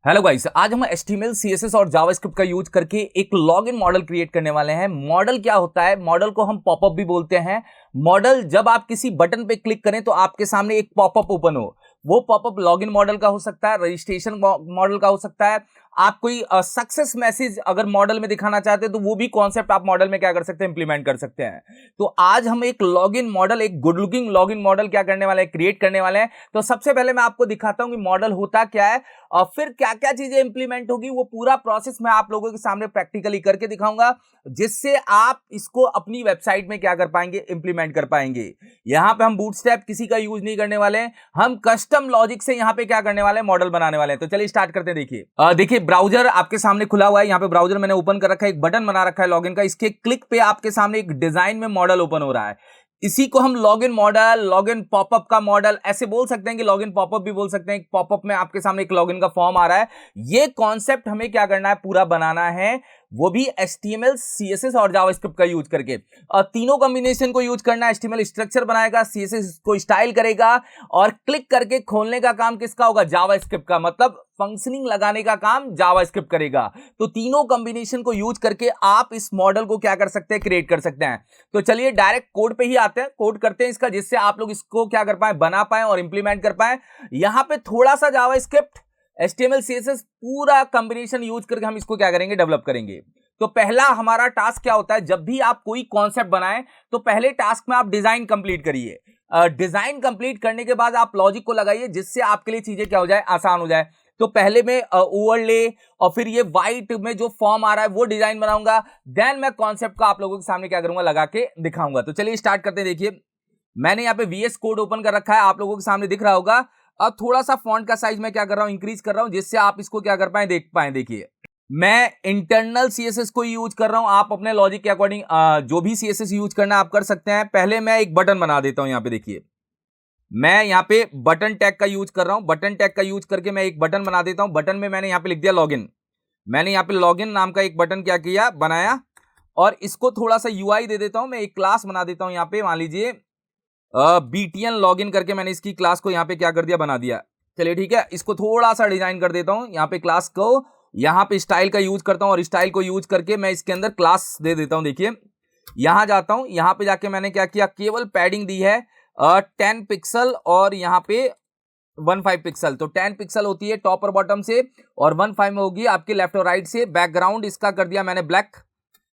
Hello guys, आज हम HTML, CSS और जावास्क्रिप्ट का यूज करके एक लॉगिन मॉडल क्रिएट करने वाले हैं। मॉडल क्या होता है? मॉडल को हम पॉपअप भी बोलते हैं। मॉडल जब आप किसी बटन पे क्लिक करें तो आपके सामने एक पॉपअप ओपन हो, वो पॉपअप लॉगिन मॉडल का हो सकता है, रजिस्ट्रेशन मॉडल का हो सकता है। आप कोई सक्सेस मैसेज अगर मॉडल में दिखाना चाहते हैं तो वो भी कॉन्सेप्ट आप मॉडल में क्या कर सकते हैं, इंप्लीमेंट कर सकते हैं। तो आज हम एक लॉगिन मॉडल, एक गुड लुकिंग लॉगिन मॉडल क्या करने वाले हैं, क्रिएट करने वाले हैं। तो सबसे पहले मैं आपको दिखाता हूं कि मॉडल होता क्या है और फिर क्या क्या चीजें इंप्लीमेंट होगी। वो पूरा प्रोसेस मैं आप लोगों के सामने प्रैक्टिकली करके दिखाऊंगा, जिससे आप इसको अपनी वेबसाइट में क्या कर पाएंगे, इंप्लीमेंट कर पाएंगे। यहां पे हम बूटस्ट्रैप किसी का यूज नहीं करने वाले हैं, हम कस्टम लॉजिक से यहां पे क्या करने वाले हैं, मॉडल बनाने वाले हैं। तो चलिए स्टार्ट करते हैं। देखिए ब्राउजर आपके सामने खुला हुआ है। यहां पे ब्राउजर मैंने ओपन कर रखा है, एक बटन बना रखा है लॉगिन का। इसके क्लिक पे आपके सामने एक डिजाइन में मॉडल ओपन हो रहा है। इसी को हम लॉगिन मॉडल, लॉगिन पॉपअप का मॉडल ऐसे बोल सकते हैं कि लॉगिन पॉपअप भी बोल सकते हैं। पॉपअप में आपके सामने एक लॉगिन का फॉर्म आ रहा है। ये कॉन्सेप्ट हमें क्या करना है, पूरा बनाना है, वो भी HTML, CSS और जावास्क्रिप्ट का यूज करके। और तीनों कॉम्बिनेशन को यूज करना है। HTML स्ट्रक्चर बनाएगा, CSS को स्टाइल करेगा और क्लिक करके खोलने का काम किसका होगा, जावास्क्रिप्ट का। मतलब फंक्शनिंग लगाने का काम जावास्क्रिप्ट करेगा। तो तीनों कॉम्बिनेशन को यूज करके आप इस मॉडल को क्या कर सकते हैं, क्रिएट कर सकते हैं। तो चलिए डायरेक्ट कोड पे ही आते हैं, कोड करते हैं इसका, जिससे आप लोग इसको क्या कर पाए, बना पाए और इंप्लीमेंट कर पाए। यहां पे थोड़ा सा जावास्क्रिप्ट, HTML, CSS पूरा कॉम्बिनेशन यूज करके हम इसको क्या करेंगे, डेवलप करेंगे। तो पहला हमारा टास्क क्या होता है, जब भी आप कोई कॉन्सेप्ट बनाएं तो पहले टास्क में आप डिजाइन कंप्लीट करिए। डिजाइन कंप्लीट करने के बाद आप लॉजिक को लगाइए, जिससे आपके लिए चीजें क्या हो जाए, आसान हो जाए। तो पहले मैं ओवरले और फिर ये व्हाइट में जो फॉर्म आ रहा है वो डिजाइन बनाऊंगा। देन मैं कॉन्सेप्ट को आप लोगों के सामने क्या करूंगा, लगा के दिखाऊंगा। तो चलिए स्टार्ट करते हैं। देखिए मैंने यहाँ पे VS कोड ओपन कर रखा है, आप लोगों के सामने दिख रहा होगा। अब थोड़ा सा फॉन्ट का साइज मैं क्या कर रहा हूं, इंक्रीज कर रहा हूं, जिससे आप इसको क्या कर पाए, देख पाए। देखिए मैं इंटरनल CSS को यूज कर रहा हूं। आप अपने लॉजिक के अकॉर्डिंग जो भी CSS यूज करना आप कर सकते हैं। पहले मैं एक बटन बना देता हूं। यहाँ पे देखिए मैं यहाँ पे बटन टैग का यूज कर रहा हूं। बटन टैग का यूज करके मैं एक बटन बना देता हूं। बटन में मैंने यहाँ पे लिख दिया लॉगिन। मैंने यहाँ पे लॉगिन नाम का एक बटन क्या किया, बनाया, और इसको थोड़ा सा UI दे देता हूं। मैं एक क्लास बना देता हूं। यहाँ पे मान लीजिए BTN लॉगिन करके मैंने इसकी क्लास को यहाँ पे क्या कर दिया, बना दिया। चलिए ठीक है, इसको थोड़ा सा डिजाइन कर देता हूं। यहाँ पे क्लास को, यहाँ पे स्टाइल का यूज करता हूं और स्टाइल को यूज करके मैं इसके अंदर क्लास दे देता हूं। देखिए यहां जाता हूं, यहां पे जाके मैंने क्या किया, केवल पैडिंग दी है 10 पिक्सल और यहाँ पे 15 पिक्सल। तो 10 पिक्सल होती है टॉप और बॉटम से और 15 में होगी आपके लेफ्ट और राइट से। बैकग्राउंड इसका कर दिया मैंने ब्लैक,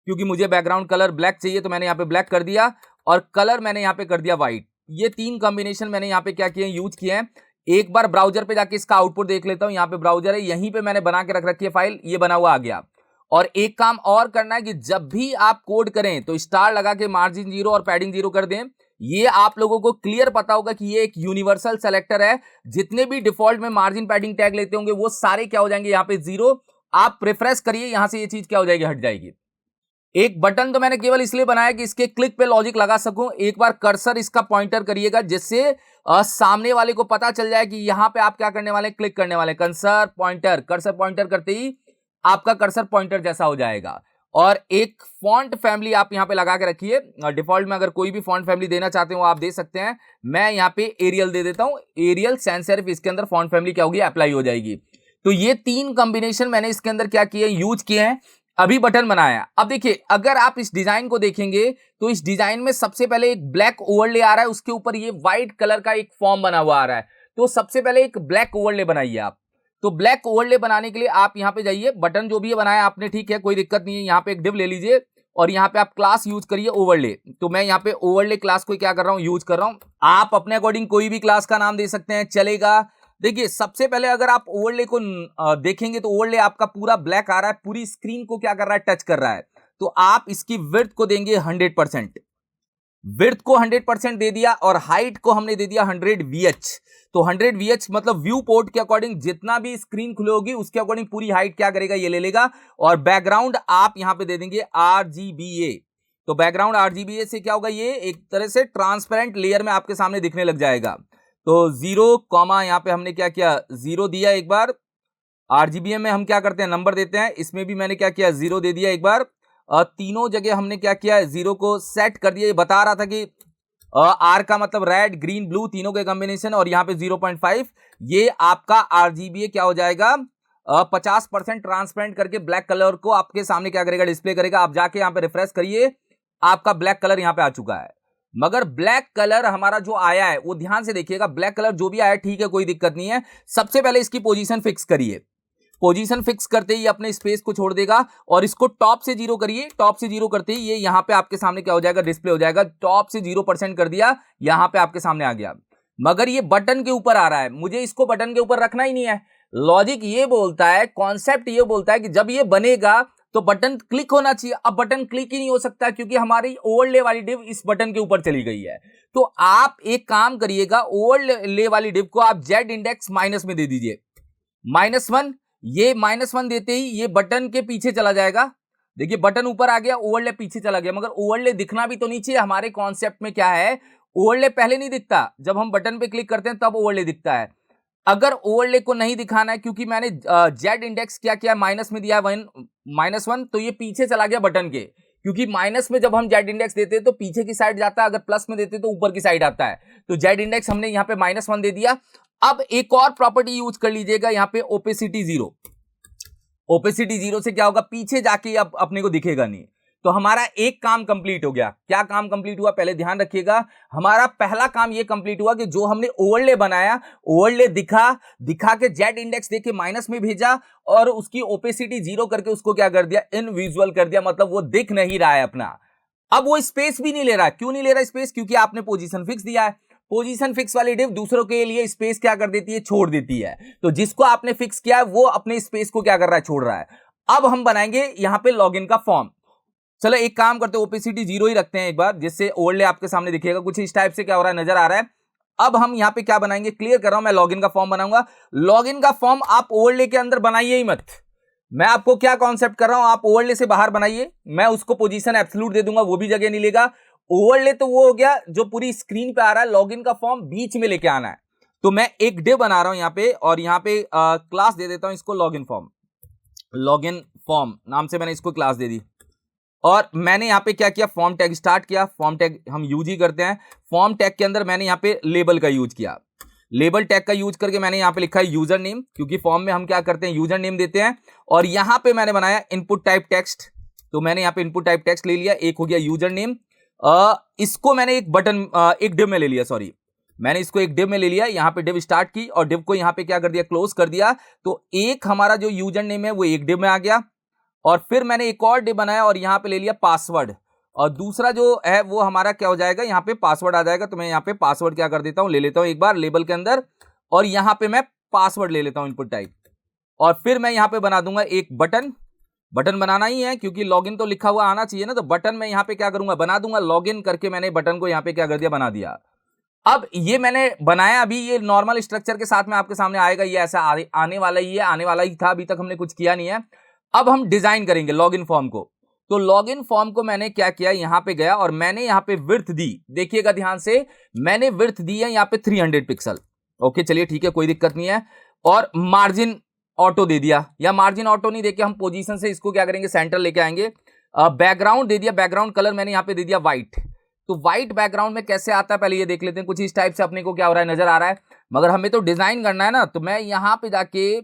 क्योंकि मुझे बैकग्राउंड कलर ब्लैक चाहिए, तो मैंने यहाँ पे ब्लैक कर दिया। और कलर मैंने यहाँ पे कर दिया व्हाइट। ये तीन कॉम्बिनेशन मैंने यहाँ पे क्या किए, यूज किए हैं। एक बार ब्राउजर पे जाके इसका आउटपुट देख लेता हूँ। यहाँ पे ब्राउजर है, यहीं पे मैंने बना के रख रखी है फाइल, ये बना हुआ आ गया। और एक काम और करना है कि जब भी आप कोड करें तो स्टार लगा के मार्जिन 0 और पैडिंग 0 कर दें। ये आप लोगों को क्लियर पता होगा कि ये एक यूनिवर्सल सेलेक्टर है। जितने भी डिफॉल्ट में मार्जिन पैडिंग टैग लेते होंगे वो सारे क्या हो जाएंगे, यहाँ पे 0। आप प्रेफरेंस करिए, यहां से ये चीज क्या हो जाएगी, हट जाएगी। एक बटन तो मैंने केवल इसलिए बनाया कि इसके क्लिक पे लॉजिक लगा सकूं। एक बार कर्सर इसका पॉइंटर करिएगा, जिससे सामने वाले को पता चल जाए कि यहां पे आप क्या करने वाले, क्लिक करने वाले। कर्सर पॉइंटर करते ही आपका कर्सर पॉइंटर जैसा हो जाएगा। और एक फॉन्ट फैमिली आप यहां पे लगा के रखिए। डिफॉल्ट में अगर कोई भी फॉन्ट फैमिली देना चाहते हो आप दे सकते हैं। मैं यहां पे एरियल दे देता हूं। एरियल सैंस सेरिफ, इसके अंदर फॉन्ट फैमिली क्या होगी, अप्लाई हो जाएगी। तो ये तीन कॉम्बिनेशन मैंने इसके अंदर क्या किए, यूज किए हैं। अभी बटन बनाया। अब देखिए अगर आप इस डिजाइन को देखेंगे तो इस डिजाइन में सबसे पहले एक ब्लैक ओवरले आ रहा है, उसके ऊपर ये व्हाइट कलर का एक फॉर्म बना हुआ आ रहा है। तो सबसे पहले एक ब्लैक ओवरले बनाइए आप। तो ब्लैक ओवरले बनाने के लिए आप यहां पे जाइए, बटन जो भी है बनाया आपने, ठीक है, कोई दिक्कत नहीं है। यहां पे एक डिव ले लीजिए और यहां पे आप क्लास यूज करिए ओवरले। तो मैं यहां पे ओवरले क्लास को क्या कर रहा हूं, यूज कर रहा हूं। आप अपने अकॉर्डिंग कोई भी क्लास का नाम दे सकते हैं, चलेगा। देखिए सबसे पहले अगर आप ओवरले को देखेंगे तो ओवरले आपका पूरा ब्लैक आ रहा है, पूरी स्क्रीन को क्या कर रहा है, टच कर रहा है। तो आप इसकी विड्थ को देंगे 100%। विड्थ को 100% दे दिया और हाइट को हमने दे दिया 100 VH। तो 100 VH मतलब व्यू पोर्ट के अकॉर्डिंग जितना भी स्क्रीन खुले होगी उसके अकॉर्डिंग पूरी हाइट क्या करेगा, ये ले लेगा। और बैकग्राउंड आप यहां पे दे देंगे RGBA। तो बैकग्राउंड RGBA से क्या होगा, ये एक तरह से ट्रांसपेरेंट लेयर में आपके सामने दिखने लग जाएगा। तो 0 कॉमा यहां पे हमने क्या किया, 0 दिया एक बार। RGBA में हम क्या करते हैं, नंबर देते हैं। इसमें भी मैंने क्या किया, 0 दे दिया एक बार। तीनों जगह हमने क्या किया, 0 को सेट कर दिया। ये बता रहा था कि R का मतलब रेड, ग्रीन, ब्लू तीनों के कॉम्बिनेशन, और यहाँ पे 0.5 ये आपका RGBA क्या हो जाएगा, 50% ट्रांसपेरेंट करके ब्लैक कलर को आपके सामने क्या करेगा, डिस्प्ले करेगा। आप जाके यहां पे रिफ्रेश करिए, आपका ब्लैक कलर यहां पे आ चुका है। मगर ब्लैक कलर हमारा जो आया है वो ध्यान से देखिएगा, ब्लैक कलर जो भी आया ठीक है, कोई दिक्कत नहीं है। सबसे पहले इसकी पोजीशन फिक्स करिए। पोजीशन फिक्स करते ही अपने स्पेस को छोड़ देगा और इसको टॉप से 0 करिए। टॉप से 0 करते ही ये यहां पे आपके सामने क्या हो जाएगा, डिस्प्ले हो जाएगा। टॉप से 0% कर दिया, यहां पे आपके सामने आ गया। मगर ये बटन के ऊपर आ रहा है, मुझे इसको बटन के ऊपर रखना ही नहीं है। लॉजिक ये बोलता है, कॉन्सेप्ट ये बोलता है कि जब ये बनेगा तो बटन क्लिक होना चाहिए। अब बटन क्लिक ही नहीं हो सकता क्योंकि हमारी ओवरले वाली डिव इस बटन के ऊपर चली गई है। तो आप एक काम करिएगा, ओवरले वाली डिव को आप जेड इंडेक्स माइनस में दे दीजिए, -1। ये -1 देते ही ये बटन के पीछे चला जाएगा। देखिए बटन ऊपर आ गया, ओवरले पीछे चला गया। मगर ओवरले दिखना भी तो नहीं चाहिए। हमारे कॉन्सेप्ट में क्या है, ओवरले पहले नहीं दिखता, जब हम बटन पे क्लिक करते हैं तब ओवरले दिखता है। अगर ओवरले को नहीं दिखाना है, क्योंकि मैंने जेड इंडेक्स क्या किया, माइनस में दिया -1, तो ये पीछे चला गया बटन के। क्योंकि माइनस में जब हम जेड इंडेक्स देते हैं तो पीछे की साइड जाता है, अगर प्लस में देते तो ऊपर की साइड आता है। तो जेड इंडेक्स हमने यहाँ पे -1 दे दिया। अब एक और प्रॉपर्टी यूज कर लीजिएगा यहाँ पे, ओपेसिटी 0। ओपेसिटी 0 से क्या होगा, पीछे जाके अब अपने को दिखेगा नहीं। तो हमारा एक काम कंप्लीट हो गया। क्या काम कंप्लीट हुआ, पहले ध्यान रखिएगा। हमारा पहला काम ये कंप्लीट हुआ कि जो हमने ओवरले बनाया, ओवरले दिखा के जेड इंडेक्स देके माइनस में भेजा और उसकी ओपेसिटी 0 करके उसको क्या कर दिया, इनविजुअल कर दिया। मतलब वो दिख नहीं रहा है अपना। अब वो स्पेस भी नहीं ले रहा है। क्यों नहीं ले रहा स्पेस, क्योंकि आपने पोजीशन फिक्स दिया है। पोजीशन फिक्स वाली डिव दूसरों के लिए स्पेस क्या कर देती है, छोड़ देती है। तो जिसको आपने फिक्स किया है वो अपने स्पेस को क्या कर रहा है, छोड़ रहा है। अब हम बनाएंगे यहां पे लॉगिन का फॉर्म। चलो एक काम करते हैं, ओपेसिटी 0 ही रखते हैं एक बार, जिससे ओवरले आपके सामने दिखेगा। कुछ इस टाइप से क्या हो रहा है, नजर आ रहा है। अब हम यहां पे क्या बनाएंगे, क्लियर कर रहा हूं, मैं लॉगिन का फॉर्म बनाऊंगा। लॉगिन का फॉर्म आप ओवरले के अंदर बनाइए ही मत। मैं आपको क्या कॉन्सेप्ट कर रहा हूं, आप ओवरले से बाहर बनाइए। मैं उसको पोजीशन एब्सोल्यूट दे दूंगा, वो भी जगह नहीं लेगा। ओवरले तो वो हो गया जो पूरी स्क्रीन पे आ रहा है, लॉगिन का फॉर्म बीच में लेके आना है। तो मैं एक डिव बना रहा हूं यहां पे, और यहां पे क्लास दे देता हूं इसको लॉगिन फॉर्म। लॉगिन फॉर्म नाम से मैंने इसको क्लास दे दी। और मैंने यहां पे क्या किया, फॉर्म टैग स्टार्ट किया। फॉर्म टैग हम यूज ही करते हैं। फॉर्म टैग के अंदर मैंने यहां पे लेबल का यूज किया। लेबल टैग का यूज करके मैंने यहां पे लिखा है यूजर नेम, क्योंकि फॉर्म में हम क्या करते हैं, यूजर नेम देते हैं। और यहां पे मैंने बनाया इनपुट टाइप टेक्स्ट। तो मैंने यहां पे इनपुट टाइप टेक्स्ट ले लिया। एक हो गया यूजर नेम। इसको मैंने एक डिव में ले लिया, सॉरी, मैंने इसको एक डिव में ले लिया। यहां पे डिव स्टार्ट की और डिव को यहां पे क्या कर दिया, क्लोज कर दिया। तो एक हमारा जो यूजर नेम है वो एक डिव में आ गया। और फिर मैंने एक और डिव बनाया और यहां पे ले लिया पासवर्ड। और दूसरा जो है वो हमारा क्या हो जाएगा, यहां पे पासवर्ड आ जाएगा। तो मैं यहां पे पासवर्ड क्या कर देता हूं, ले लेता हूं एक बार लेबल के अंदर, और यहां पे मैं पासवर्ड ले लेता हूं इनपुट टाइप। और फिर मैं यहां पे बना दूंगा एक बटन। बटन बनाना ही है क्योंकि लॉगिन तो लिखा हुआ आना चाहिए ना। तो बटन में यहां पे क्या करूंगा, बना दूंगा। लॉगिन करके मैंने बटन को यहां पे क्या कर दिया, बना दिया। अब ये मैंने बनाया, अभी ये नॉर्मल स्ट्रक्चर के साथ में आपके सामने आएगा। ये ऐसा आने वाला ही है, आने वाला ही था, अभी तक हमने कुछ किया नहीं है। अब हम डिजाइन करेंगे लॉगिन फॉर्म को। तो लॉगिन फॉर्म को मैंने क्या किया, यहां पे गया और मैंने यहां पे विड्थ दी। देखिएगा ध्यान से, मैंने विड्थ दी है यहां पे 300 पिक्सल। ओके चलिए ठीक है, कोई दिक्कत नहीं है। और मार्जिन ऑटो दे दिया, या मार्जिन ऑटो नहीं देके हम पोजीशन से इसको क्या करेंगे, सेंटर लेके आएंगे। बैकग्राउंड दे दिया, बैकग्राउंड कलर मैंने यहां पे दे दिया व्हाइट। तो व्हाइट बैकग्राउंड में कैसे आता है पहले ये देख लेते हैं। कुछ इस टाइप से अपने को क्या हो रहा है, नजर आ रहा है। मगर हमें तो डिजाइन करना है ना। तो मैं यहां पे जाके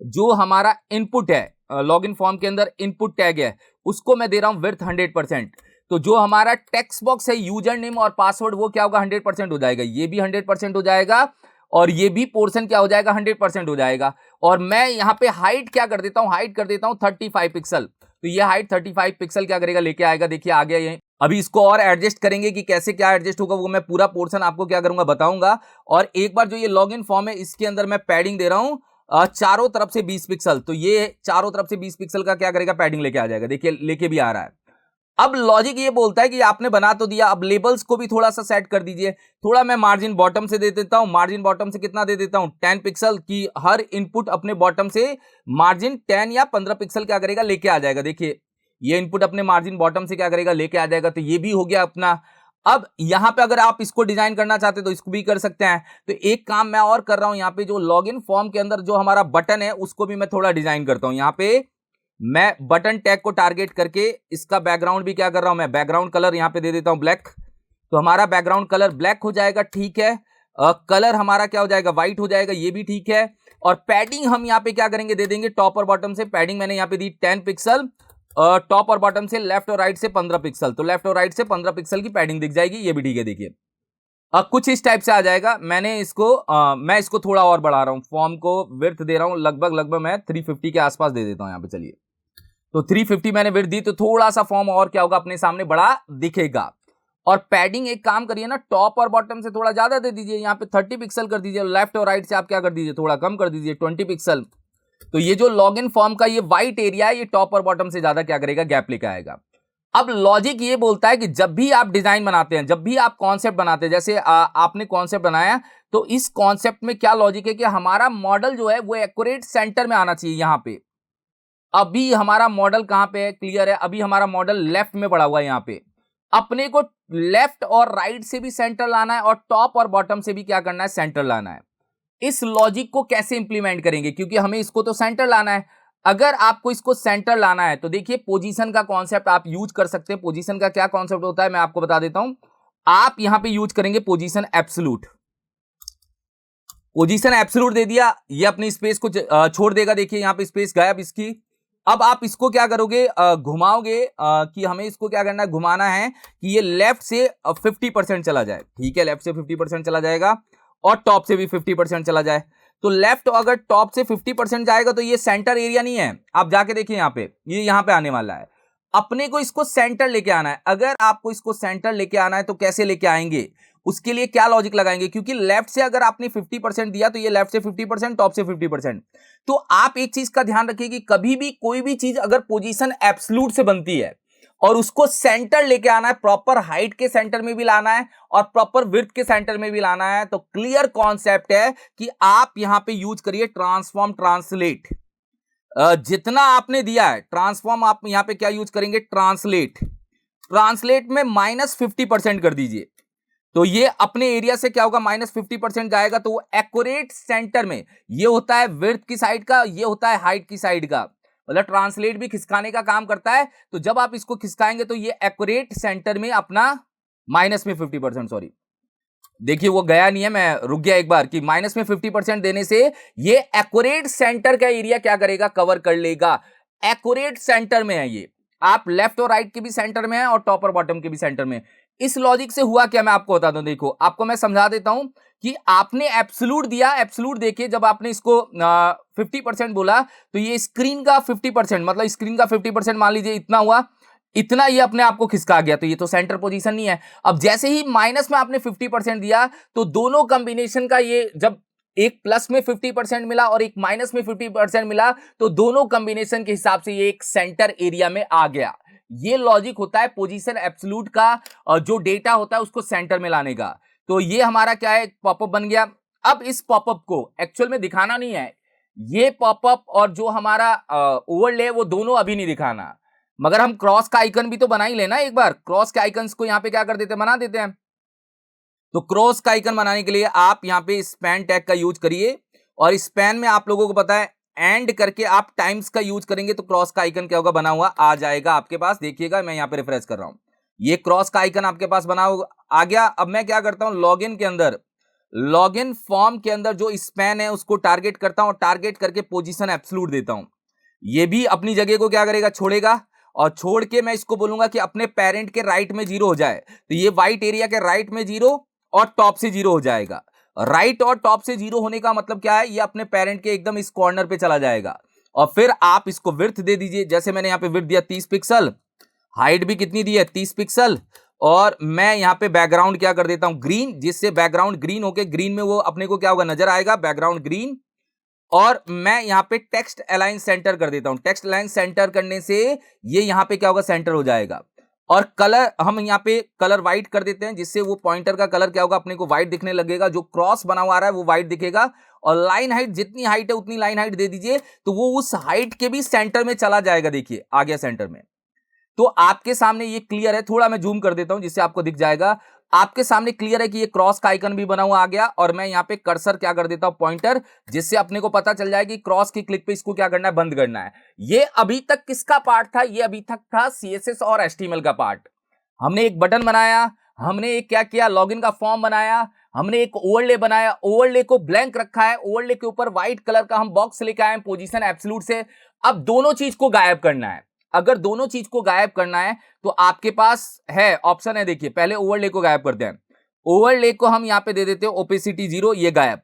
जो हमारा इनपुट है लॉगिन फॉर्म के अंदर, इनपुट टैग है, उसको मैं दे रहा हूं विड्थ 100%। तो जो हमारा टेक्स्ट बॉक्स है यूजर नेम और पासवर्ड, वो क्या होगा, 100% हो जाएगा। ये भी 100% हो जाएगा और ये भी पोर्शन क्या हो जाएगा, 100% हो जाएगा। और मैं यहां पे हाइट क्या कर देता हूं, हाइट कर देता हूं 35 पिक्सल। तो ये हाइट 35 पिक्सल क्या करेगा, लेके आएगा। देखिए आ गया ये। अभी इसको और एडजस्ट करेंगे कि कैसे क्या एडजस्ट होगा, वो मैं पूरा पोर्शन आपको क्या करूंगा, बताऊंगा। और एक बार जो ये लॉगिन फॉर्म है, इसके अंदर मैं पैडिंग दे रहा हूं चारों तरफ से 20 पिक्सल। तो ये चारों तरफ से 20 पिक्सल का क्या करेगा, पैडिंग लेके आ जाएगा। देखिए लेके भी आ रहा है। अब लॉजिक ये बोलता है कि आपने बना तो दिया, अब लेबल्स को भी थोड़ा सा सेट कर दीजिए। थोड़ा मैं मार्जिन बॉटम से दे देता हूं। मार्जिन बॉटम से कितना दे देता हूं, 10 पिक्सल की। हर इनपुट अपने बॉटम से मार्जिन 10 या 15 पिक्सल क्या करेगा, लेके आ जाएगा। देखिए ये इनपुट अपने मार्जिन बॉटम से क्या करेगा, लेके आ जाएगा। तो ये भी हो गया अपना। अब यहां पे अगर आप इसको डिजाइन करना चाहते हैं तो इसको भी कर सकते हैं। तो एक काम मैं और कर रहा हूं, यहां पे जो लॉगिन फॉर्म के अंदर जो हमारा बटन है उसको भी मैं थोड़ा डिजाइन करता हूं। यहां पे मैं बटन टैग को टारगेट करके इसका बैकग्राउंड भी क्या कर रहा हूं, मैं बैकग्राउंड कलर यहां पे दे देता हूं ब्लैक। तो हमारा बैकग्राउंड कलर ब्लैक हो जाएगा, ठीक है। कलर हमारा क्या हो जाएगा, व्हाइट हो जाएगा, ये भी ठीक है। और पैडिंग हम यहाँ पे क्या करेंगे, दे देंगे टॉप और बॉटम से। पैडिंग मैंने यहाँ पे दी 10 पिक्सल, टॉप और बॉटम से, लेफ्ट और राइट से 15 पिक्सल। तो लेफ्ट और राइट से 15 पिक्सल की पैडिंग दिख जाएगी, ये भी ठीक है। देखिए अब कुछ इस टाइप से आ जाएगा। मैंने इसको मैं इसको थोड़ा और बढ़ा रहा हूं, फॉर्म को विड्थ दे रहा हूं लगभग मैं 350 के आसपास दे देता हूं यहाँ पे। चलिए तो 350 मैंने विड्थ दी, तो थोड़ा सा फॉर्म और क्या होगा, अपने सामने बड़ा दिखेगा। और पैडिंग एक काम करिए ना, टॉप और बॉटम से थोड़ा ज्यादा दे दीजिए, यहाँ पे 30 पिक्सल कर दीजिए। लेफ्ट और राइट से आप क्या कर दीजिए, थोड़ा कम कर दीजिए, 20 पिक्सल। तो ये जो लॉगिन फॉर्म का ये व्हाइट एरिया है, ये टॉप और बॉटम से ज्यादा क्या करेगा, गैप लेके आएगा। अब लॉजिक ये बोलता है कि जब भी आप डिजाइन बनाते हैं, जब भी आप कॉन्सेप्ट बनाते हैं, जैसे आपने कॉन्सेप्ट बनाया, तो इस कॉन्सेप्ट में क्या लॉजिक है कि हमारा मॉडल जो है वो एक्यूरेट सेंटर में आना चाहिए। यहां पे अभी हमारा मॉडल कहां पे है, क्लियर है, अभी हमारा मॉडल लेफ्ट में पड़ा हुआ है। यहां पे अपने को लेफ्ट और राइट से भी सेंटर लाना है और टॉप और बॉटम से भी क्या करना है, सेंटर लाना है। इस लॉजिक को कैसे इंप्लीमेंट करेंगे, क्योंकि हमें इसको तो सेंटर लाना है। अगर आपको इसको सेंटर लाना है तो देखिए पोजीशन का कॉन्सेप्ट आप यूज कर सकते हैं। पोजीशन का क्या कॉन्सेप्ट होता है मैं आपको बता देता हूं। आप यहां पे यूज करेंगे पोजीशन एब्सोल्यूट। पोजीशन एब्सोल्यूट दे दिया, ये अपनी स्पेस को छोड़ देगा। देखिए यहां पे स्पेस गायब इसकी। अब आप इसको क्या करोगे, घुमाओगे, कि हमें इसको क्या करना है, घुमाना है कि ये लेफ्ट से 50% चला जाए। ठीक है, लेफ्ट से 50% चला जाएगा और टॉप से भी 50% चला जाए। तो लेफ्ट अगर टॉप से 50% जाएगा तो ये सेंटर एरिया नहीं है। आप जाके देखिए यहां पे, ये यहां पे आने वाला है। अपने को इसको सेंटर लेके आना है। अगर आपको इसको सेंटर लेके आना है तो कैसे लेके आएंगे, उसके लिए क्या लॉजिक लगाएंगे, क्योंकि लेफ्ट से अगर आपने 50% दिया तो ये लेफ्ट से 50%, टॉप से 50%। तो आप एक चीज का ध्यान रखिए कि कभी भी कोई भी चीज अगर पोजीशन एब्सोल्यूट से बनती है और उसको सेंटर लेके आना है, प्रॉपर हाइट के सेंटर में भी लाना है और प्रॉपर विड्थ के सेंटर में भी लाना है, तो क्लियर कॉन्सेप्ट है कि आप यहां पे यूज करिए ट्रांसफॉर्म ट्रांसलेट। जितना आपने दिया है ट्रांसफॉर्म, आप यहां पे क्या यूज करेंगे, ट्रांसलेट। ट्रांसलेट में -50% कर दीजिए, तो ये अपने एरिया से क्या होगा, -50% जाएगा, तो वो एक्यूरेट सेंटर में, ये होता है विड्थ की साइड का, ये होता है हाइट की साइड का। मतलब ट्रांसलेट भी खिसकाने का काम करता है। तो जब आप इसको खिसकाएंगे तो ये एक्यूरेट सेंटर में अपना -50%, सॉरी देखिए वो गया नहीं है, मैं रुक गया एक बार, कि -50% देने से ये एक्यूरेट सेंटर का एरिया क्या करेगा, कवर कर लेगा। एक्यूरेट सेंटर में है ये, आप लेफ्ट और राइट के भी सेंटर में है और टॉप और बॉटम के भी सेंटर में। इस लॉजिक से हुआ क्या मैं आपको बता दूं। देखो आपको मैं समझा देता हूं कि आपने एब्सोल्यूट दिया, एब्सोल्यूट देखिए जब आपने इसको 50% बोला तो ये स्क्रीन का 50%, मतलब स्क्रीन का 50% मान लीजिए इतना हुआ, इतना ये अपने आप को खिसका गया, तो ये तो सेंटर पोजीशन नहीं है। अब जैसे ही माइनस में आपने 50% दिया तो दोनों कॉम्बिनेशन का, ये जब एक प्लस में 50% मिला और एक माइनस में 50% मिला, तो दोनों कॉम्बिनेशन के हिसाब से ये एक सेंटर एरिया में आ गया। ये लॉजिक होता है पोजीशन एब्सोल्यूट का, जो डेटा होता है उसको सेंटर में लाने का। तो ये हमारा क्या है, पॉपअप बन गया। अब इस पॉपअप को एक्चुअल में दिखाना नहीं है, ये पॉपअप और जो हमारा ओवरले वो दोनों अभी नहीं दिखाना, मगर हम क्रॉस का आइकन भी तो बना ही लेना एक बार। क्रॉस के आइकन्स को यहां पे क्या कर देते हैं, बना देते हैं। तो क्रॉस का आइकन बनाने के लिए आप यहां पे स्पैन टैग का यूज करिए, और स्पैन में आप लोगों को पता है एंड करके आप टाइम्स का यूज करेंगे तो क्रॉस का आइकन क्या होगा, बना हुआ आ जाएगा आपके पास। देखिएगा मैं यहां पे रिफ्रेश कर रहा हूं, ये क्रॉस का आइकन आपके पास बना आ गया। अब मैं क्या करता हूं, लॉगिन के अंदर, लॉगिन फॉर्म के अंदर जो स्पैन है उसको टारगेट करता हूं, टारगेट करके पोजीशन एब्सोल्यूट देता हूं। ये भी अपनी जगह को क्या करेगा, छोड़ेगा, और छोड़ के मैं इसको बोलूंगा कि अपने पेरेंट के राइट में 0 हो जाए। तो ये व्हाइट एरिया के राइट में 0 और टॉप से 0 हो जाएगा। राइट और टॉप से 0 होने का मतलब क्या है, ये अपने पेरेंट के एकदम इस कॉर्नर पे चला जाएगा। और फिर आप इसको विड्थ दे दीजिए, जैसे मैंने यहां पे विड्थ दिया 30 पिक्सल, हाइट भी कितनी दी है 30 पिक्सल, और मैं यहां पे बैकग्राउंड क्या कर देता हूं, ग्रीन, जिससे बैकग्राउंड ग्रीन होके ग्रीन में वो अपने को क्या होगा, नजर आएगा, बैकग्राउंड ग्रीन। और मैं यहां पे टेक्स्ट अलाइन सेंटर कर देता हूं। टेक्स्ट अलाइन सेंटर करने से ये यहां पे क्या होगा, सेंटर हो जाएगा। और कलर हम यहां पे कलर व्हाइट कर देते हैं, जिससे वो पॉइंटर का कलर क्या होगा, अपने को व्हाइट दिखने लगेगा। जो क्रॉस बना हुआ आ रहा है वो व्हाइट दिखेगा। और लाइन हाइट, जितनी हाइट है उतनी लाइन हाइट दे दीजिए, तो वो उस हाइट के भी सेंटर में चला जाएगा। देखिए आ गया सेंटर में। तो आपके सामने ये क्लियर है, थोड़ा मैं जूम कर देता हूं जिससे आपको दिख जाएगा। आपके सामने क्लियर है कि ये क्रॉस का आइकन भी बना हुआ आ गया, और मैं यहां पे कर्सर क्या कर देता हूं, पॉइंटर, जिससे अपने को पता चल जाए कि क्रॉस की क्लिक पे इसको क्या करना है, बंद करना है। ये अभी तक किसका पार्ट था, ये अभी तक था CSS और HTML का पार्ट। हमने एक बटन बनाया, हमने एक क्या किया, लॉगिन का फॉर्म बनाया, हमने एक ओवरले बनाया, ओवरले को ब्लैंक रखा है, ओवरले के ऊपर व्हाइट कलर का हम बॉक्स लेके आए पोजीशन एब्सोल्यूट से। अब दोनों चीज को गायब करना है। अगर दोनों चीज को गायब करना है तो आपके पास है ऑप्शन है, देखिए पहले ओवरले को गायब करते हैं। ओवरले को हम यहां पे दे देते हैं ओपेसिटी 0, ये गायब।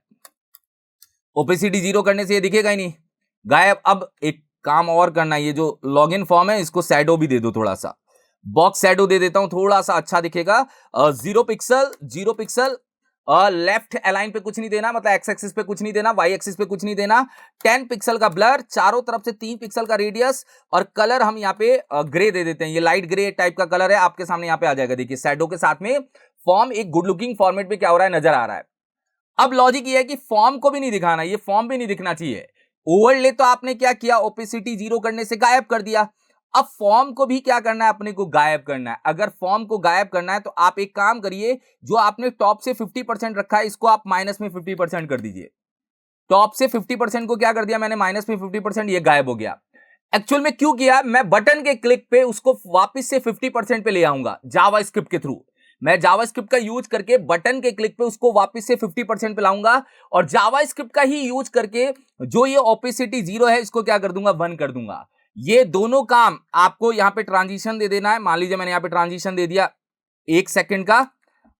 ओपेसिटी 0 करने से ये दिखेगा ही नहीं, गायब। अब एक काम और करना है, ये जो लॉगिन फॉर्म है इसको शैडो भी दे दो, थोड़ा सा बॉक्स शैडो दे देता हूं, थोड़ा सा अच्छा दिखेगा। 0 पिक्सल लेफ्ट अलाइन पे कुछ नहीं देना, मतलब एक्स एक्सिस पे कुछ नहीं देना, वाई एक्सिस पे कुछ नहीं देना। 10 पिक्सल का ब्लर, चारों तरफ से 3 पिक्सल का रेडियस, और कलर हम यहाँ पे ग्रे दे देते हैं। ये लाइट ग्रे टाइप का कलर है, आपके सामने यहाँ पे आ जाएगा। देखिए शैडो के साथ में फॉर्म एक गुड लुकिंग फॉर्मेट पे क्या हो रहा है, नजर आ रहा है। अब लॉजिक ये है कि फॉर्म को भी नहीं दिखाना, ये फॉर्म भी नहीं दिखना चाहिए। ओवरले तो आपने क्या किया, ओपेसिटी 0 करने से गायब कर दिया। अब फॉर्म को भी क्या करना है, अपने को गायब करना है। अगर फॉर्म को गायब करना है तो आप एक काम करिए, जो आपने टॉप से 50% रखा है इसको आप माइनस में 50% कर दीजिए। टॉप से 50% को क्या कर दिया मैंने, माइनस में 50%, ये गायब हो गया। एक्चुअल में क्यों किया, मैं बटन के क्लिक पे उसको वापस से 50% पे ले आऊंगा जावास्क्रिप्ट के थ्रू। मैं जावास्क्रिप्ट का यूज करके बटन के क्लिक पे उसको वापस से 50% पे लाऊंगा, और जावास्क्रिप्ट का ही यूज करके जो ये ओपेसिटी 0 है इसको क्या कर दूंगा, 1 कर दूंगा। ये दोनों काम आपको यहां पे ट्रांजिशन दे देना है। मान लीजिए मैंने यहां पे ट्रांजिशन दे दिया 1 सेकंड का,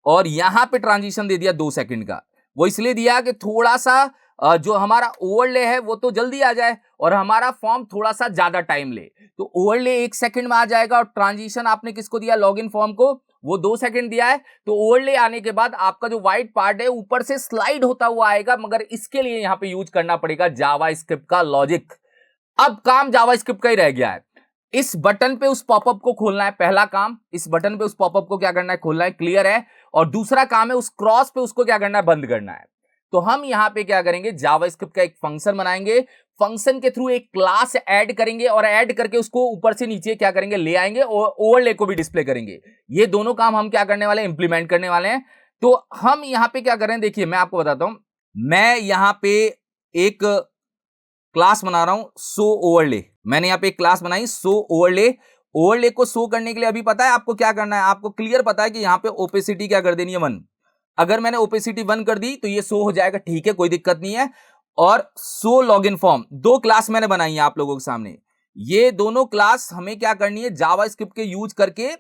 और यहां पे ट्रांजिशन दे दिया 2 सेकंड का। वो इसलिए दिया कि थोड़ा सा जो हमारा ओवरले है वो तो जल्दी आ जाए, और हमारा फॉर्म थोड़ा सा ज्यादा टाइम ले। तो ओवरले 1 सेकंड में आ जाएगा, और ट्रांजिशन आपने किसको दिया, लॉगिन फॉर्म को, वो 2 सेकंड दिया है। तो ओवरले आने के बाद आपका जो व्हाइट पार्ट है ऊपर से स्लाइड होता हुआ आएगा, मगर इसके लिए यहां पे यूज करना पड़ेगा जावास्क्रिप्ट का लॉजिक। अब काम जावास्क्रिप्ट का ही रह गया है। इस बटन पे उस पॉपअप को खोलना है, पहला काम। इस बटन पे उस पॉपअप को क्या करना है, खोलना है, क्लियर है। और दूसरा काम है उस क्रॉस पे उसको क्या करना है, बंद करना है। तो हम यहां पे क्या करेंगे, जावास्क्रिप्ट का एक फंक्शन बनाएंगे, फंक्शन के थ्रू एक क्लास ऐड करेंगे, और ऐड करके उसको ऊपर से नीचे क्या करेंगे, ले आएंगे, और ओवरले को भी डिस्प्ले करेंगे। ये दोनों काम हम क्या करने वाले हैं, इंप्लीमेंट करने वाले हैं। तो हम यहां पे क्या करें, देखिए मैं आपको बताता हूं। मैं यहां पे एक क्लास बना रहा हूं शो ओवरले। मैंने यहां पे एक क्लास बनाई शो ओवरले। ओवरले को शो करने के लिए अभी पता है आपको क्या करना है, आपको क्लियर पता है कि यहां पे ओपेसिटी क्या कर देनी है, 1। अगर मैंने ओपेसिटी 1 कर दी तो ये शो हो जाएगा, ठीक है, कोई दिक्कत नहीं है। और शो लॉगिन फॉर्म, 2 क्लास मैंने बनाई है आप लोगों के सामने। ये दोनों क्लास हमें क्या करनी है, जावास्क्रिप्ट के यूज करके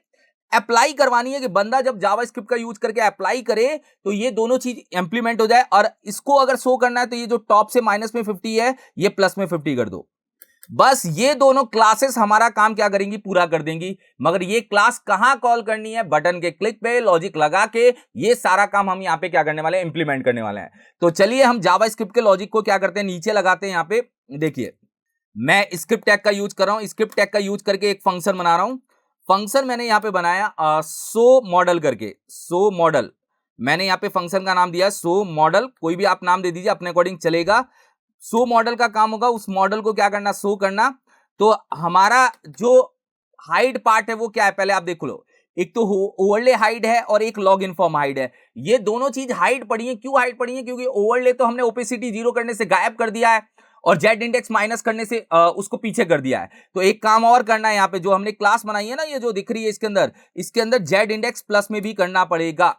अप्लाई करवानी है, कि बंदा जब जावास्क्रिप्ट का यूज करके अप्लाई करे तो ये दोनों चीज इंप्लीमेंट हो जाए। और इसको अगर शो करना है तो ये जो टॉप से माइनस में 50 है ये प्लस में 50 कर दो। बस ये दोनों क्लासेस हमारा काम क्या करेंगी, पूरा कर देंगी। मगर ये क्लास कहां कॉल करनी है, बटन के क्लिक पे लॉजिक लगा के। ये सारा काम हम यहां पे क्या करने वाले हैं, इंप्लीमेंट करने वाले हैं। तो चलिए हम जावास्क्रिप्ट के लॉजिक को क्या करते हैं, नीचे लगाते हैं। यहां पे देखिए मैं स्क्रिप्ट टैग का यूज कर रहा हूं, स्क्रिप्ट टैग का यूज करके एक फंक्शन बना रहा हूं। फंक्शन मैंने यहां पे बनाया शो मॉडल करके, शो मॉडल। मैंने यहां पे फंक्शन का नाम दिया शो मॉडल, कोई भी आप नाम दे दीजिए, अपने अकॉर्डिंग चलेगा। शो मॉडल का काम होगा उस मॉडल को क्या करना, शो करना। तो हमारा जो हाइड पार्ट है वो क्या है, पहले आप देख लो। एक तो ओवरले हाइड है और एक लॉग इन फॉर्म हाइड है। ये दोनों चीज हाइड पड़ी है। क्यों हाइड पड़ी है, क्योंकि ओवरले तो हमने ओपेसिटी 0 करने से गायब कर दिया है, और जेड इंडेक्स माइनस करने से उसको पीछे कर दिया है। तो एक काम और करना है, यहाँ पे जो हमने क्लास बनाई है ना, ये जो दिख रही है इसके अंदर जेड इंडेक्स प्लस में भी करना पड़ेगा।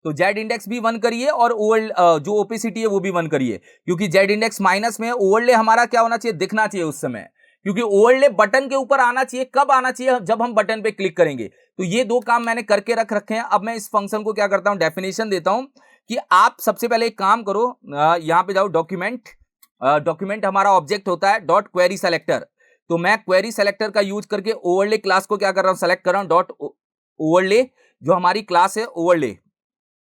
तो जेड इंडेक्स भी 1 करिए, और ओवर जो ओपेसिटी है वो भी 1 करिए, क्योंकि जेड इंडेक्स माइनस में है। ओवरले हमारा क्या होना चाहिए, दिखना चाहिए उस समय, क्योंकि ओवरले बटन के ऊपर आना चाहिए। कब आना चाहिए, जब हम बटन पे क्लिक करेंगे। तो ये 2 काम मैंने करके रख रखे हैं। अब मैं इस फंक्शन को क्या करता हूं, डेफिनेशन देता हूं कि आप सबसे पहले एक काम करो, यहां पे जाओ डॉक्यूमेंट। डॉक्यूमेंट हमारा ऑब्जेक्ट होता है डॉट क्वेरी सेलेक्टर। तो मैं क्वेरी सेलेक्टर का यूज करके ओवरले क्लास को क्या कर रहा हूं, सेलेक्ट कर रहा हूं, डॉट ओवरले, जो हमारी क्लास है ओवरले।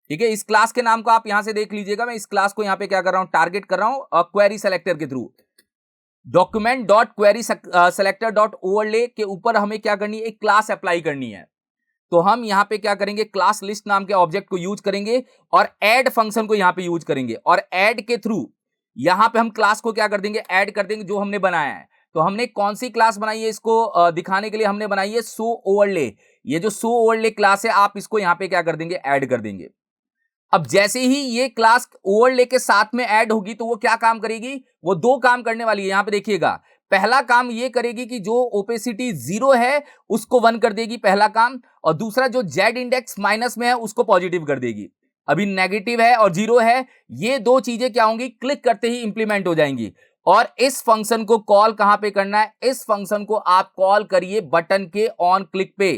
ठीक है, इस क्लास के नाम को आप यहां से देख लीजिएगा। मैं इस क्लास को यहां पे क्या कर रहा हूं, टारगेट कर रहा हूं क्वेरी सेलेक्टर के through. Document dot query selector dot overlay के ऊपर हमें क्या करनी है, एक क्लास अप्लाई करनी है। तो हम यहां पे क्या करेंगे, क्लास लिस्ट नाम के ऑब्जेक्ट को यूज करेंगे, और ऐड फंक्शन को यहां पे यूज करेंगे। और ऐड के थ्रू यहां पे हम क्लास को क्या कर देंगे, ऐड कर देंगे, जो हमने बनाया है। तो हमने कौन सी क्लास बनाई है, इसको दिखाने के लिए हमने बनाई है शो ओवरले। ये जो शो ओवरले क्लास है, आप इसको यहां पे क्या कर देंगे, ऐड कर देंगे। अब जैसे ही ये क्लास ओवरले के साथ में ऐड होगी तो वो क्या काम करेगी, वो 2 काम करने वाली है। यहां पे देखिएगा, पहला काम ये करेगी कि जो ओपेसिटी 0 है उसको 1 कर देगी, पहला काम। और दूसरा जो जेड इंडेक्स माइनस में है उसको पॉजिटिव कर देगी। अभी नेगेटिव है और 0 है, ये दो चीजें क्या होंगी, क्लिक करते ही इंप्लीमेंट हो जाएंगी। और इस फंक्शन को कॉल कहां पे करना है, इस फंक्शन को आप कॉल करिए बटन के ऑन क्लिक पे।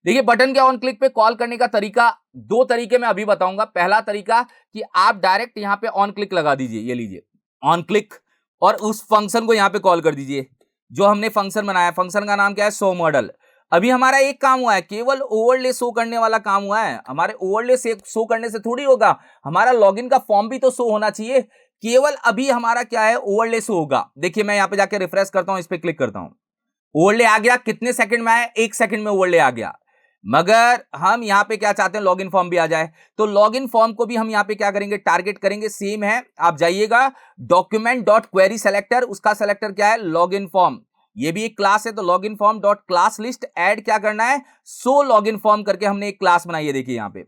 देखिए बटन के ऑन क्लिक पे कॉल करने का तरीका, दो तरीके मैं अभी बताऊंगा। पहला तरीका कि आप डायरेक्ट यहां पे ऑन क्लिक लगा दीजिए, ये लीजिए ऑन क्लिक, और उस फंक्शन को यहां पे कॉल कर दीजिए जो हमने फंक्शन बनाया। फंक्शन का नाम क्या है, शो मॉडल। अभी हमारा एक काम हुआ है, केवल ओवरले शो करने वाला काम हुआ है। हमारे ओवरले से शो करने से थोड़ी होगा, हमारा लॉगिन का फॉर्म भी तो शो होना चाहिए। केवल अभी हमारा क्या है, ओवरले शो होगा। देखिए मैं यहां पे जाके रिफ्रेश करता हूं, इस पे क्लिक करता हूं, ओवरले आ गया। कितने सेकंड में आया, 1 सेकंड में ओवरले आ गया। मगर हम यहां पे क्या चाहते हैं, लॉगिन फॉर्म भी आ जाए। तो लॉगिन फॉर्म को भी हम यहां पे क्या करेंगे, टारगेट करेंगे। सेम है, आप जाइएगा डॉक्यूमेंट डॉट क्वेरी सेलेक्टर, उसका सेलेक्टर क्या है, लॉगिन फॉर्म। ये भी एक क्लास है, तो login form dot class list add क्या करना है, सो लॉगिन फॉर्म करके हमने एक क्लास बनाई है। देखिए यहां पे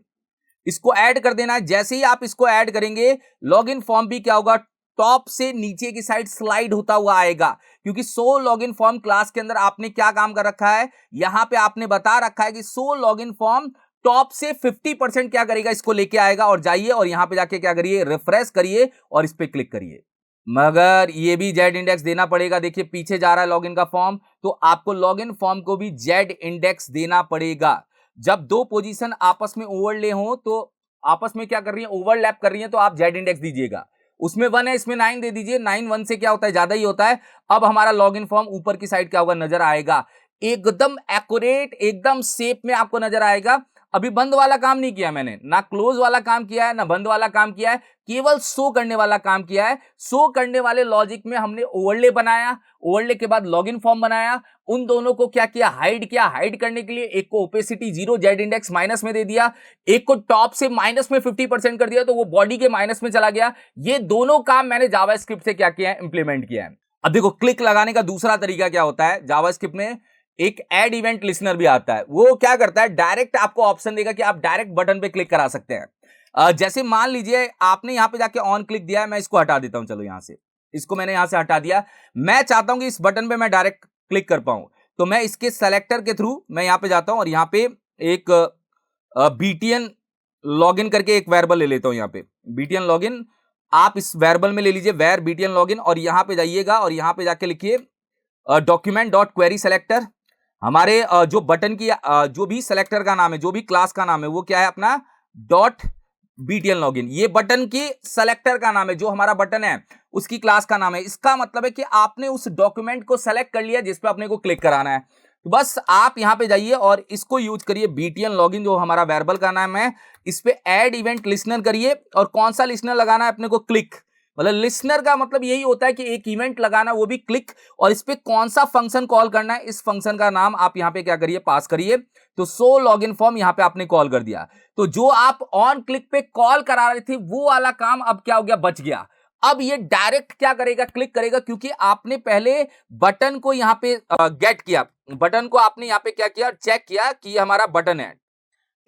इसको ऐड कर देना है। जैसे ही आप इसको ऐड करेंगे, लॉगिन फॉर्म भी क्या होगा, टॉप से नीचे की साइड स्लाइड होता हुआ आएगा। क्योंकि सो लॉगिन फॉर्म क्लास के अंदर आपने क्या काम कर रखा है, यहां पे आपने बता रखा है कि सो लॉगिन फॉर्म टॉप से 50% क्या करेगा, इसको लेके आएगा। और जाइए और यहां पे जाके क्या करिए, रिफ्रेश करिए और इस पे क्लिक करिए। मगर ये भी जेड इंडेक्स देना पड़ेगा। देखिए पीछे जा रहा है लॉगिन का फॉर्म, तो आपको लॉगिन फॉर्म को भी जेड इंडेक्स देना पड़ेगा। जब दो पोजीशन आपस में ओवरले हो, तो आपस में क्या कर रही है, ओवरलैप कर रही है, तो आप जेड इंडेक्स दीजिएगा। उसमें 1 है, इसमें 9 दे दीजिए। 9 1 से क्या होता है, ज्यादा ही होता है। अब हमारा लॉगिन फॉर्म ऊपर की साइड क्या होगा, नजर आएगा, एकदम एक्यूरेट, एकदम शेप में आपको नजर आएगा। अभी बंद वाला काम नहीं किया मैंने, ना क्लोज वाला काम किया है, ना बंद वाला काम किया है, केवल शो करने वाला काम किया है। शो करने वाले लॉजिक में हमने ओवरले बनाया, ओवरले के बाद लॉगिन फॉर्म बनाया। उन दोनों को क्या किया, हाइड किया। हाइड करने के लिए एक को ओपेसिटी 0, जेड इंडेक्स माइनस में दे दिया, एक को टॉप से माइनस में 50% कर दिया, तो वो बॉडी के माइनस में चला गया। ये दोनों काम मैंने जावास्क्रिप्ट से क्या किया है, इंप्लीमेंट किया है। अब देखो क्लिक लगाने का दूसरा तरीका क्या होता है, जावास्क्रिप्ट में एक ऐड इवेंट लिसनर भी आता है। वो क्या करता है, डायरेक्ट आपको ऑप्शन देगा कि आप डायरेक्ट बटन पे क्लिक करा सकते हैं। जैसे मान लीजिए आपने यहां पे जाके ऑन क्लिक दिया है, मैं इसको हटा देता हूं। चलो यहां से इसको मैंने यहां से हटा दिया। मैं चाहता हूं कि इस बटन पे मैं डायरेक्ट क्लिक कर पाऊं, तो मैं इसके सेलेक्टर के थ्रू मैं यहां पे जाता हूं और यहां पे एक बीटीएन लॉगिन करके एक वेरिएबल ले लेता हूं। यहां पे बीटीएन लॉगिन आप इस वेरिएबल में ले लीजिए, वेर बीटीएन लॉगिन, और यहां पे जाइएगा और यहां पे जाके लिखिए डॉक्यूमेंट डॉट क्वेरी सेलेक्टर। हमारे जो बटन की जो भी सेलेक्टर का नाम है, जो भी क्लास का नाम है, वो क्या है अपना डॉट बीटीएन लॉगिन। ये बटन की सेलेक्टर का नाम है, जो हमारा बटन है उसकी क्लास का नाम है। इसका मतलब है कि आपने उस डॉक्यूमेंट को सेलेक्ट कर लिया जिस पे अपने को क्लिक कराना है। तो बस आप यहां पे जाइए और इसको यूज करिए, बीटीएन लॉगिन जो हमारा वेरिएबल का नाम है, इस पे ऐड इवेंट लिसनर करिए। और कौन सा लिसनर लगाना है अपने को, क्लिक। मतलब लिसनर का मतलब यही होता है कि एक इवेंट लगाना, वो भी क्लिक। और इस पे कौन सा फंक्शन कॉल करना है, इस फंक्शन का नाम आप यहां पे क्या करिए, पास करिए। तो सो लॉगिन फॉर्म यहां पे आपने कॉल कर दिया। तो जो आप ऑन क्लिक पे कॉल करा रहे थे, वो वाला काम अब क्या हो गया, बच गया। अब ये डायरेक्ट क्या करेगा, क्लिक करेगा, क्योंकि आपने पहले बटन को यहां पे गेट किया, बटन को आपने यहां पे क्या किया, चेक किया कि ये हमारा बटन है।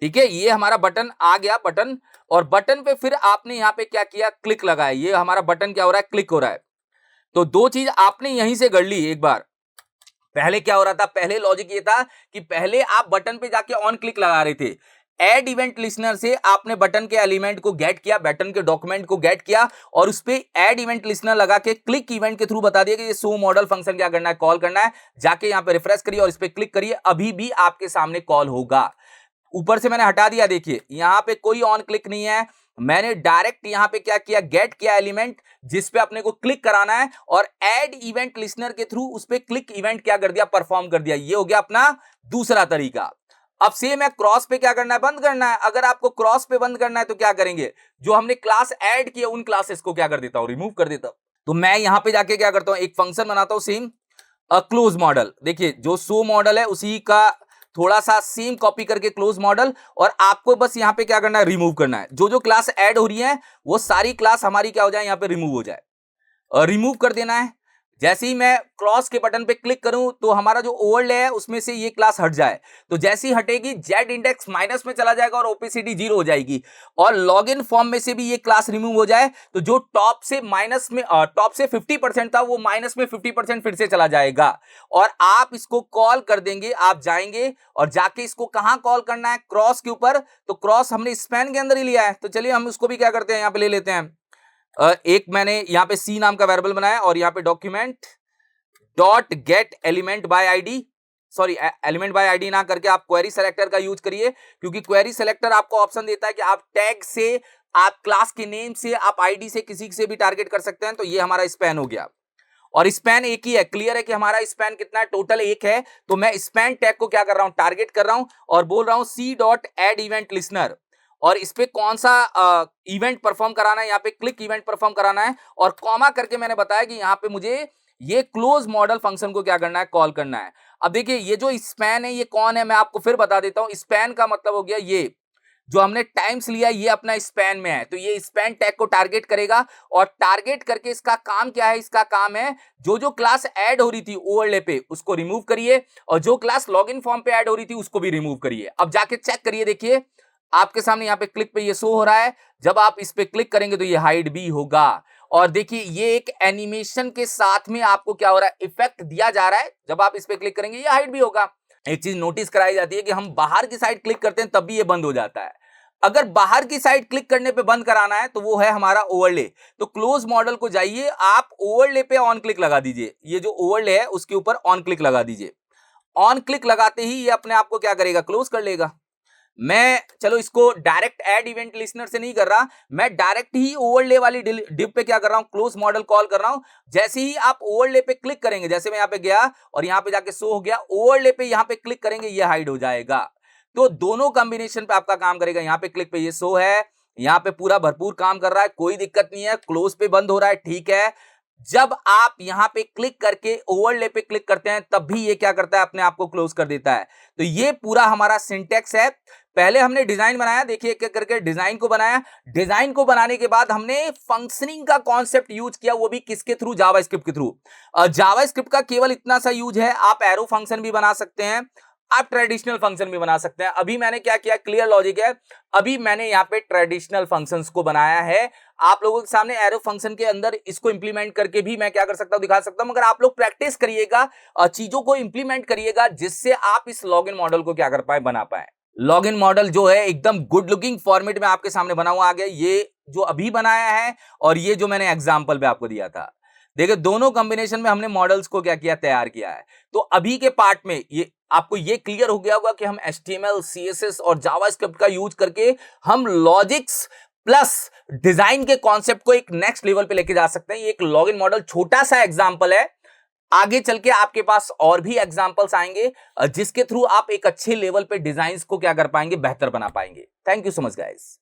ठीक है, ये हमारा बटन आ गया, बटन। और बटन पे फिर आपने यहां पे क्या किया, क्लिक लगाया। ये हमारा बटन क्या हो रहा है, क्लिक हो रहा है। तो दो चीज आपने यहीं से कर ली एक बार। पहले क्या हो रहा था, पहले लॉजिक ये था कि पहले आप बटन पे जाके ऑन क्लिक लगा रहे थे। ऐड इवेंट लिसनर से आपने बटन के एलिमेंट को गेट किया, बटन के डॉक्यूमेंट को गेट किया, और उस पे ऐड इवेंट लिसनर लगा के क्लिक इवेंट के थ्रू बता दिया कि ये शो मॉडल फंक्शन क्या करना है, कॉल करना है। जाके यहां पे रिफ्रेश करिए और इस पे क्लिक करिए, अभी भी आपके सामने कॉल होगा। ऊपर से मैंने हटा दिया, देखिए यहां पे कोई ऑन क्लिक नहीं है। मैंने डायरेक्ट यहां पे क्या किया, गेट किया एलिमेंट जिस पे अपने को क्लिक कराना है, और ऐड इवेंट लिसनर के थ्रू उस पे क्लिक इवेंट क्या कर दिया, परफॉर्म कर दिया। ये हो गया अपना दूसरा तरीका। अब सेम है, क्रॉस पे क्या करना है, बंद करना है। अगर आपको क्रॉस पे बंद करना है तो क्या करेंगे, जो हमने क्लास ऐड किया उन क्लासेस को क्या कर देता हूं, रिमूव कर देता हूं। तो मैं यहां पे जाके क्या करता हूं, एक फंक्शन बनाता हूं सेम क्लोज मॉडल। देखिए जो शो मॉडल है उसी का थोड़ा सा सेम कॉपी करके क्लोज मॉडल, और आपको बस यहां पे क्या करना है, रिमूव करना है। जो जो क्लास ऐड हो रही है वो सारी क्लास हमारी क्या हो जाए, यहां पे रिमूव हो जाए, रिमूव कर देना है। जैसे ही मैं क्रॉस के बटन पे क्लिक करूं तो हमारा जो ओवरले है उसमें से ये क्लास हट जाए, तो जैसे ही हटेगी जेड इंडेक्स माइनस में चला जाएगा और ओपेसिटी 0 हो जाएगी, और लॉगिन फॉर्म में से भी ये क्लास रिमूव हो जाए तो जो टॉप से माइनस में टॉप से 50% था वो माइनस में 50% फिर से चला जाएगा, और आप इसको कॉल कर देंगे। आप जाएंगे और जाके इसको कहां कॉल करना है, क्रॉस के ऊपर, तो क्रॉस हमने स्पैन के अंदर ही लिया है, तो चलिए हम उसको भी क्या करते हैं यहां पे ले लेते हैं। एक मैंने यहां पे सी नाम का वेरिएबल बनाया और यहां पे document dot gate element by ID, sorry element by ID ना करके आप क्वेरी सेलेक्टर का यूज करिए, क्योंकि क्वेरी सेलेक्टर आपको ऑप्शन देता है कि आप टैग से, आप क्लास के नेम से, आप आईडी से किसी से भी टारगेट कर सकते हैं। तो ये हमारा स्पैन हो गया, और स्पैन एक ही है, क्लियर है कि हमारा स्पैन कितना है, टोटल एक है। तो मैं स्पैन टैग को क्या कर रहा हूं, टारगेट कर रहा हूं और बोल रहा हूं C dot add event listener, और इस पे कौन सा इवेंट परफॉर्म कराना है, यहाँ पे क्लिक इवेंट परफॉर्म कराना है, और कॉमा करके मैंने बताया कि यहाँ पे मुझे ये क्लोज मॉडल फंक्शन को क्या करना है, कॉल करना है। अब देखिए ये जो स्पैन है ये कौन है, मैं आपको फिर बता देता हूं। स्पैन का मतलब हो गया ये जो हमने टाइम्स लिया ये अपना स्पैन में है, तो ये स्पैन टैग को टारगेट करेगा, और टारगेट करके इसका काम क्या है, इसका काम है जो जो क्लास ऐड हो रही थी ओवरले पे उसको रिमूव करिए, और जो क्लास लॉगिन फॉर्म पे ऐड हो रही थी उसको भी रिमूव करिए। अब जाके चेक करिए, देखिए आपके सामने यहाँ पे क्लिक पे ये शो हो रहा है, जब आप इस पे क्लिक करेंगे तो ये हाइड भी होगा, और देखिए ये एक एनिमेशन के साथ में आपको क्या हो रहा है, इफेक्ट दिया जा रहा है, जब आप इस पे क्लिक करेंगे ये हाइड भी होगा। एक चीज नोटिस कराई जाती है कि हम बाहर की साइड क्लिक करते हैं तब भी ये बंद हो जाता है, अगर बाहर की साइड क्लिक करने पे बंद कराना है तो वो है हमारा ओवरले। तो क्लोज मॉडल को जाइए, आप ओवरले पे ऑन क्लिक लगा दीजिए, ये जो ओवरले है उसके ऊपर ऑन क्लिक लगा दीजिए। ऑन क्लिक लगाते ही ये अपने आप को क्या करेगा, क्लोज कर लेगा। मैं चलो इसको डायरेक्ट ऐड इवेंट लिसनर से नहीं कर रहा, मैं डायरेक्ट ही ओवरले वाली डिव पे क्या कर रहा हूं, क्लोज मॉडल कॉल कर रहा हूं। जैसे ही आप ओवरले पे क्लिक करेंगे, जैसे मैं यहां पे गया और यहां पे जाके शो हो गया, ओवरले पे यहां पे क्लिक करेंगे ये हाइड हो जाएगा। तो दोनों कॉम्बिनेशन पे आपका काम करेगा, यहां पे क्लिक पे ये शो है, यहां पे पूरा भरपूर काम कर रहा है, कोई दिक्कत नहीं है, क्लोज पे बंद हो रहा है, ठीक है। जब आप यहां पे क्लिक करके ओवरले पे क्लिक करते हैं तब भी ये क्या करता है, अपने आप को क्लोज कर देता है। तो ये पूरा हमारा सिंटेक्स है। पहले हमने डिजाइन बनाया, देखिए एक एक करके डिजाइन को बनाया, डिजाइन को बनाने के बाद हमने फंक्शनिंग का कॉन्सेप्ट यूज किया, वो भी किसके थ्रू, जावास्क्रिप्ट के थ्रू। जावास्क्रिप्ट का केवल इतना सा यूज है, आप एरो फंक्शन भी बना सकते हैं, आप ट्रेडिशनल फंक्शन भी बना सकते हैं। अभी मैंने क्या किया, क्लियर लॉजिक है, अभी मैंने यहाँ पे ट्रेडिशनल फंक्शंस को बनाया है। आप लोगों के सामने एरो फंक्शन के अंदर इसको इंप्लीमेंट करके भी मैं क्या कर सकता हूं, दिखा सकता हूं, मगर आप लोग प्रैक्टिस करिएगा, चीजों को इंप्लीमेंट करिएगा, जिससे आप इस लॉगिन मॉडल को क्या कर पाए, बना पाए। लॉगिन मॉडल जो है एकदम गुड लुकिंग फॉर्मेट में आपके सामने बना हुआ आ गया, ये जो अभी बनाया है और ये जो मैंने एग्जाम्पल पे आपको दिया था। देखिए दोनों कॉम्बिनेशन में हमने मॉडल्स को क्या किया, तैयार किया है। तो अभी के पार्ट में ये आपको ये क्लियर हो गया होगा कि हम HTML, CSS और जावास्क्रिप्ट का यूज करके हम लॉजिक्स प्लस डिजाइन के कॉन्सेप्ट को एक नेक्स्ट लेवल पे लेके जा सकते हैं। ये एक लॉगिन मॉडल छोटा सा एग्जांपल है, आगे चल के आपके पास और भी एग्जांपल्स आएंगे जिसके थ्रू आप एक अच्छे लेवल पे डिजाइंस को क्या कर पाएंगे, बेहतर बना पाएंगे। Thank you so much guys.